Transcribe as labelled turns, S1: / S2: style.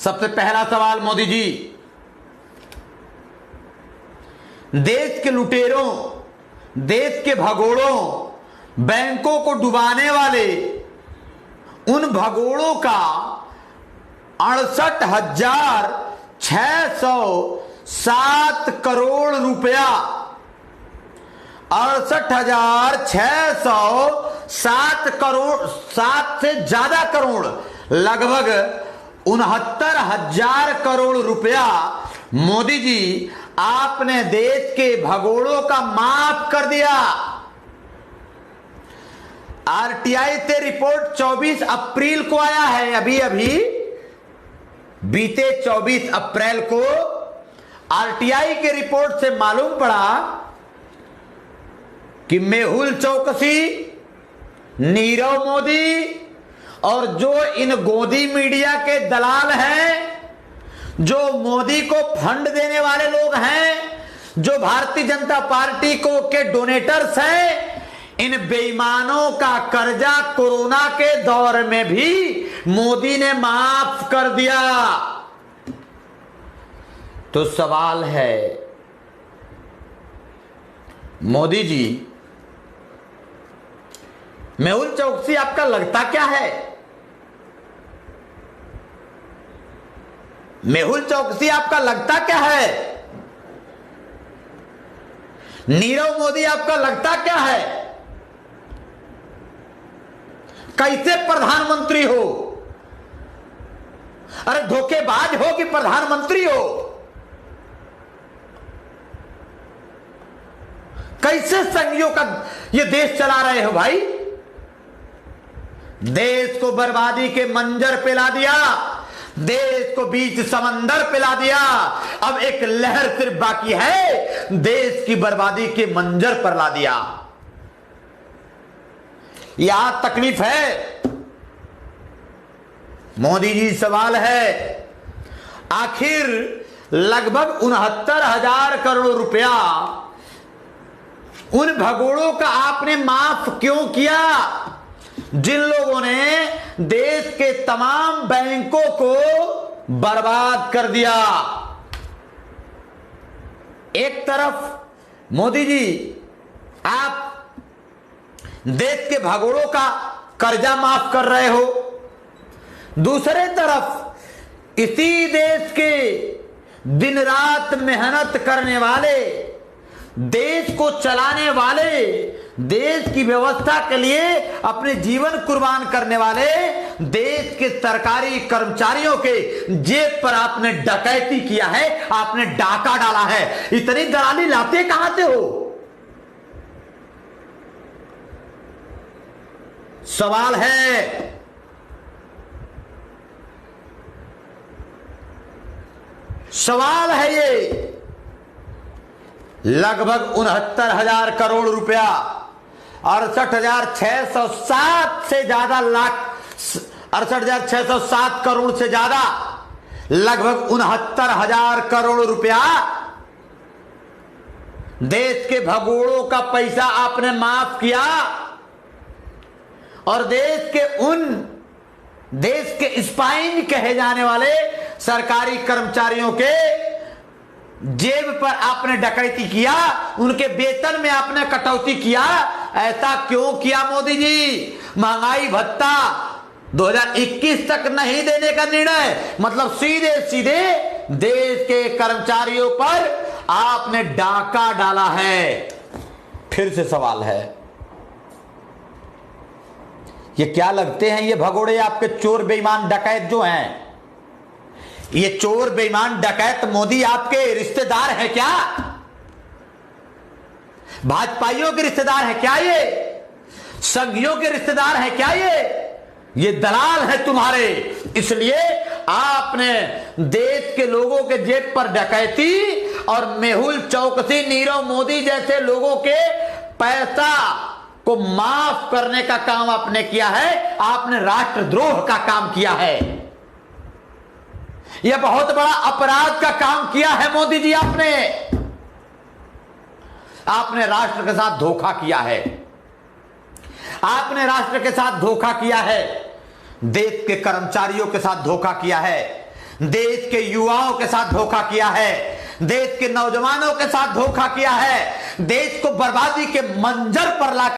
S1: सबसे पहला सवाल मोदी जी, देश के लुटेरों, देश के भगोड़ों, बैंकों को डुबाने वाले उन भगोड़ों का 68,607 करोड़ रुपया, 68,607 करोड़, 7 से ज्यादा करोड़, लगभग 69,000 करोड़ रुपया मोदी जी आपने देश के भगोड़ों का माफ कर दिया। आरटीआई से रिपोर्ट 24 अप्रैल को आया है, अभी अभी बीते 24 अप्रैल को आरटीआई के रिपोर्ट से मालूम पड़ा कि मेहुल चौकसी, नीरव मोदी और जो इन गोदी मीडिया के दलाल हैं, जो मोदी को फंड देने वाले लोग हैं, जो भारतीय जनता पार्टी को के डोनेटर्स हैं, इन बेईमानों का कर्जा कोरोना के दौर में भी मोदी ने माफ कर दिया। तो सवाल है मोदी जी, मेहुल चौकसी आपका लगता क्या है? मेहुल चौकसी आपका लगता क्या है? नीरव मोदी आपका लगता क्या है? कैसे प्रधानमंत्री हो? अरे धोखेबाज हो कि प्रधानमंत्री हो? कैसे संघियों का ये देश चला रहे हो भाई? देश को बर्बादी के मंजर पे ला दिया, देश को बीच समंदर पे ला दिया। अब एक लहर सिर्फ बाकी है, देश की बर्बादी के मंजर पर ला दिया। यहां तकलीफ है मोदी जी। सवाल है आखिर लगभग 69,000 करोड़ रुपया उन भगोड़ों का आपने माफ क्यों किया जिन लोगों ने देश के तमाम बैंकों को बर्बाद कर दिया? एक तरफ मोदी जी आप देश के भगोड़ों का कर्जा माफ कर रहे हो, दूसरे तरफ इसी देश के दिन रात मेहनत करने वाले, देश को चलाने वाले, देश की व्यवस्था के लिए अपने जीवन कुर्बान करने वाले देश के सरकारी कर्मचारियों के जेब पर आपने डकैती किया है, आपने डाका डाला है। इतनी दलाली लाते कहां से हो? सवाल है ये लगभग 69,000 करोड़ रुपया, 68,607 से ज्यादा लाख, 68,607 करोड़ से ज्यादा, लगभग 69,000 करोड़ रुपया देश के भगोड़ों का पैसा आपने माफ किया और देश के स्पाइन कहे जाने वाले सरकारी कर्मचारियों के जेब पर आपने डकैती किया, उनके वेतन में आपने कटौती किया। ऐसा क्यों किया मोदी जी? महंगाई भत्ता 2021 तक नहीं देने का निर्णय, मतलब सीधे सीधे देश के कर्मचारियों पर आपने डाका डाला है। फिर से सवाल है, ये क्या लगते हैं ये भगोड़े आपके चोर बेईमान डकैत जो हैं? ये चोर बेईमान डकैत मोदी आपके रिश्तेदार है क्या? भाजपाइयों के रिश्तेदार है क्या? ये संघियों के रिश्तेदार है क्या? ये दलाल है तुम्हारे। इसलिए आपने देश के लोगों के जेब पर डकैती और मेहुल चौकसी, नीरव मोदी जैसे लोगों के पैसा को माफ करने का काम आपने किया है। आपने राष्ट्रद्रोह का काम किया है। यह बहुत बड़ा अपराध का काम किया है मोदी जी। आपने राष्ट्र के साथ धोखा किया है। आपने राष्ट्र के साथ धोखा किया है, देश के कर्मचारियों के साथ धोखा किया है, देश के युवाओं के साथ धोखा किया है, देश के नौजवानों के साथ धोखा किया है, देश को बर्बादी के मंजर पर ला